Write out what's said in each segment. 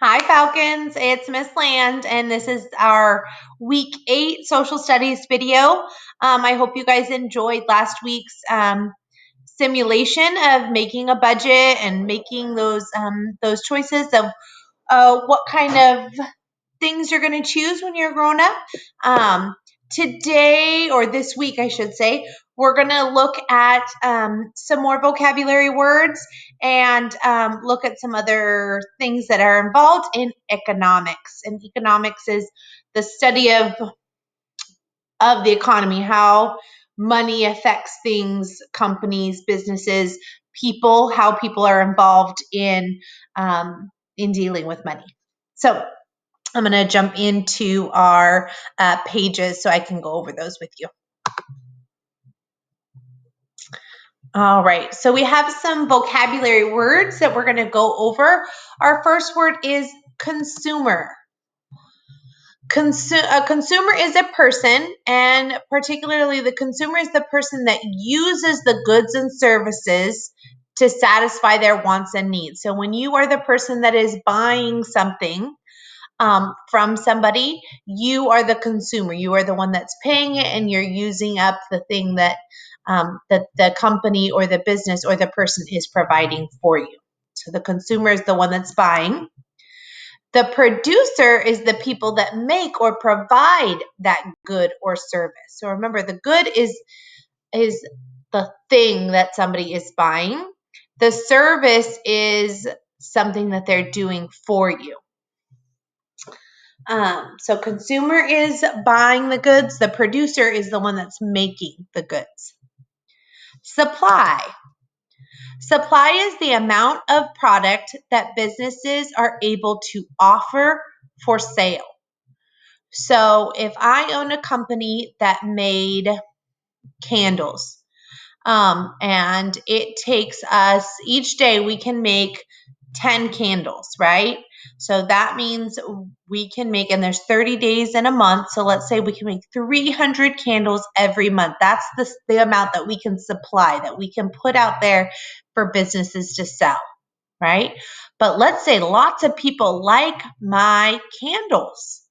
Hi, Falcons. It's Miss Land, and this is our week 8 social studies video. I hope you guys enjoyed last week's simulation of making a budget and making those choices of what kind of things you're going to choose when you're grown up. Today, or this week, I should say, we're going to look at some more vocabulary words and look at some other things that are involved in economics. And economics is the study of the economy, how money affects things, companies, businesses, people, how people are involved in dealing with money. So I'm going to jump into our pages so I can go over those with you. All right, so we have some vocabulary words that we're going to go over. Our first word is consumer. A consumer is a person, and particularly the consumer is the person that uses the goods and services to satisfy their wants and needs. So when you are the person that is buying something, from somebody, you are the consumer. You are the one that's paying it, and you're using up the thing that the company or the business or the person is providing for you. So the consumer is the one that's buying. The producer is the people that make or provide that good or service. So remember, the good is the thing that somebody is buying. The service is something that they're doing for you. So consumer is buying the goods. The producer is the one that's making the goods. Supply. Supply is the amount of product that businesses are able to offer for sale. So if I own a company that made candles, and it takes us each day, we can make 10 candles, right? So that means we can make, and there's 30 days in a month. So let's say we can make 300 candles every month. That's the amount that we can supply, that we can put out there for businesses to sell, right? But let's say lots of people like my candles.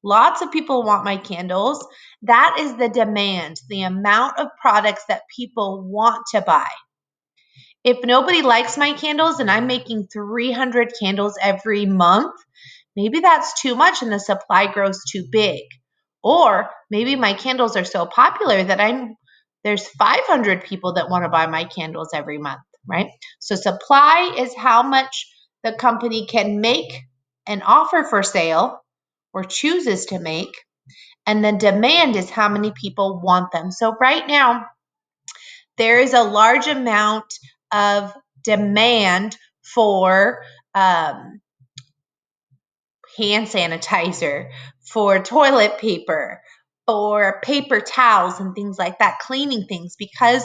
Lots of people want my candles. That is the demand, the amount of products that people want to buy. If nobody likes my candles and I'm making 300 candles every month, maybe that's too much and the supply grows too big. Or maybe my candles are so popular that there's 500 people that want to buy my candles every month, right? So supply is how much the company can make and offer for sale or chooses to make. And then demand is how many people want them. So right now, there is a large amount of demand for hand sanitizer, for toilet paper, for paper towels and things like that, cleaning things, because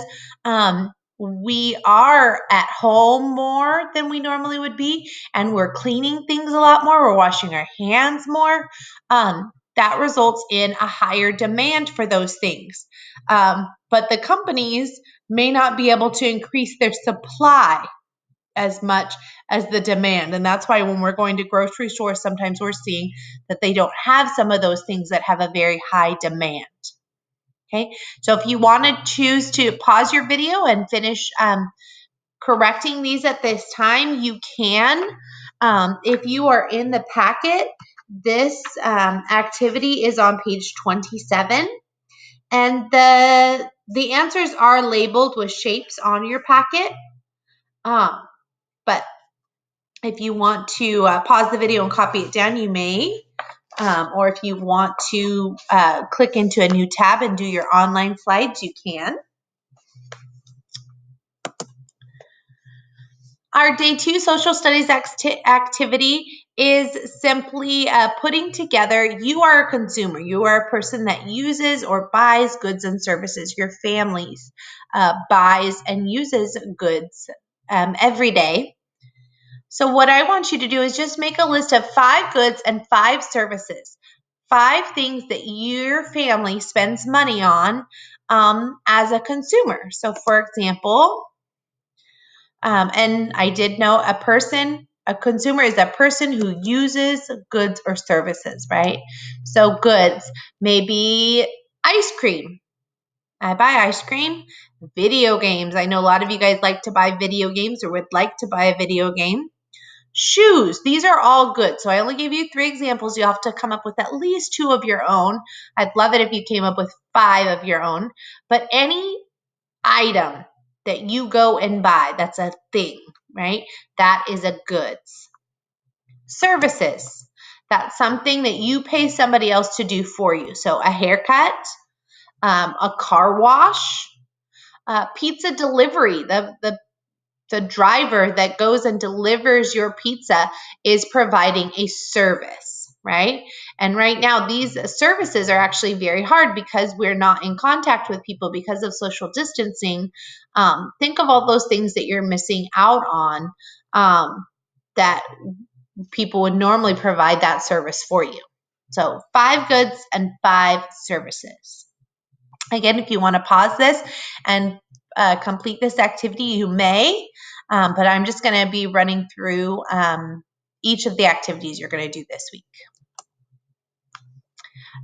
we are at home more than we normally would be, and we're cleaning things a lot more. We're washing our hands more. That results in a higher demand for those things. But the companies may not be able to increase their supply as much as the demand. And that's why when we're going to grocery stores, sometimes we're seeing that they don't have some of those things that have a very high demand. Okay, so if you want to choose to pause your video and finish correcting these at this time, you can. If you are in the packet, this activity is on page 27, and the answers are labeled with shapes on your packet. But if you want to pause the video and copy it down, you may. Or if you want to click into a new tab and do your online slides, you can. Our day 2 social studies activity is simply putting together, you are a consumer. You are a person that uses or buys goods and services. Your family buys and uses goods every day. So what I want you to do is just make a list of 5 goods and 5 services. 5 things that your family spends money on as a consumer. So for example, and I did know a person A consumer is a person who uses goods or services, right? So goods, maybe ice cream. I buy ice cream. Video games. I know a lot of you guys like to buy video games or would like to buy a video game. Shoes. These are all good. So I only gave you 3 examples. You have to come up with at least 2 of your own. I'd love it if you came up with 5 of your own. But any item that you go and buy, that's a thing, right? That is a goods. Services. That's something that you pay somebody else to do for you. So a haircut, a car wash, pizza delivery. The driver that goes and delivers your pizza is providing a service, right? And right now, these services are actually very hard because we're not in contact with people because of social distancing. Think of all those things that you're missing out on that people would normally provide that service for you. So 5 goods and 5 services. Again, if you want to pause this and complete this activity, you may, but I'm just going to be running through each of the activities you're going to do this week.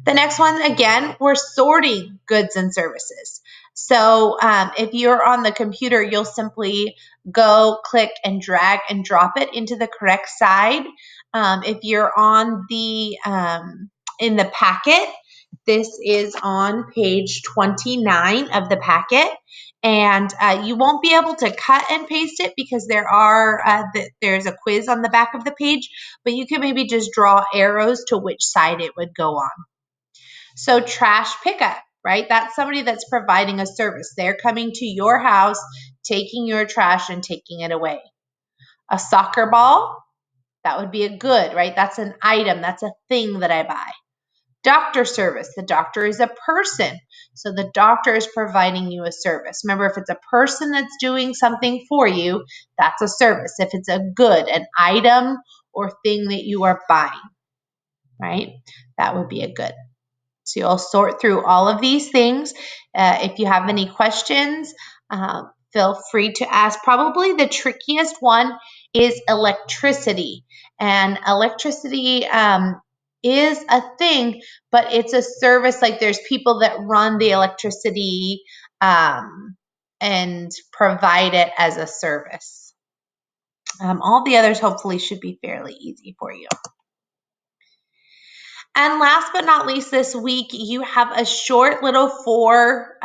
The next one, again, we're sorting goods and services. So if you're on the computer, you'll simply go, click, and drag and drop it into the correct side. If you're on the in the packet, this is on page 29 of the packet. And you won't be able to cut and paste it because there's a quiz on the back of the page, but you can maybe just draw arrows to which side it would go on. So trash pickup, right? That's somebody that's providing a service. They're coming to your house, taking your trash and taking it away. A soccer ball, that would be a good, right? That's an item. That's a thing that I buy. Doctor service. The doctor is a person. So the doctor is providing you a service. Remember, if it's a person that's doing something for you, that's a service. If it's a good, an item or thing that you are buying, right? That would be a good. So you'll sort through all of these things. If you have any questions, feel free to ask. Probably the trickiest one is electricity. And electricity is a thing, but it's a service. Like there's people that run the electricity and provide it as a service. All the others hopefully should be fairly easy for you. And last but not least, this week you have a short little four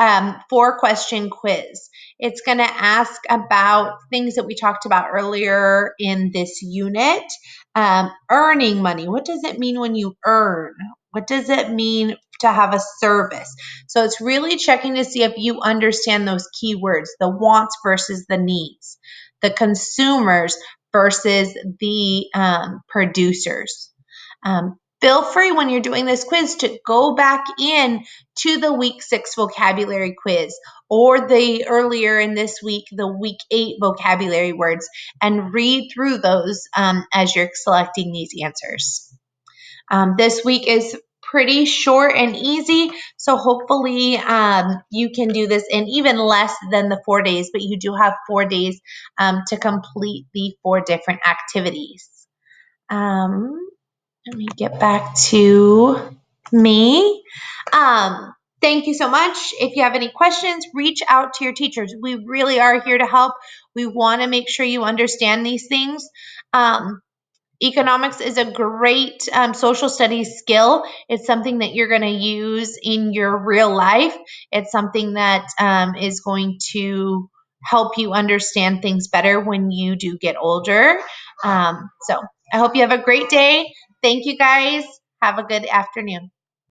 question quiz. It's going to ask about things that we talked about earlier in this unit. Earning money. What does it mean when you earn? What does it mean to have a service? So it's really checking to see if you understand those keywords, the wants versus the needs, the consumers versus the producers. Feel free when you're doing this quiz to go back in to the week 6 vocabulary quiz or the earlier in this week, the week 8 vocabulary words, and read through those as you're selecting these answers. This week is pretty short and easy, so hopefully you can do this in even less than the 4 days, but you do have 4 days to complete the 4 different activities. Let me get back to me. Thank you so much. If you have any questions, reach out to your teachers. We really are here to help. We want to make sure you understand these things. Economics is a great social studies skill. It's something that you're going to use in your real life. It's something that is going to help you understand things better when you do get older. So I hope you have a great day. Thank you guys. Have a good afternoon.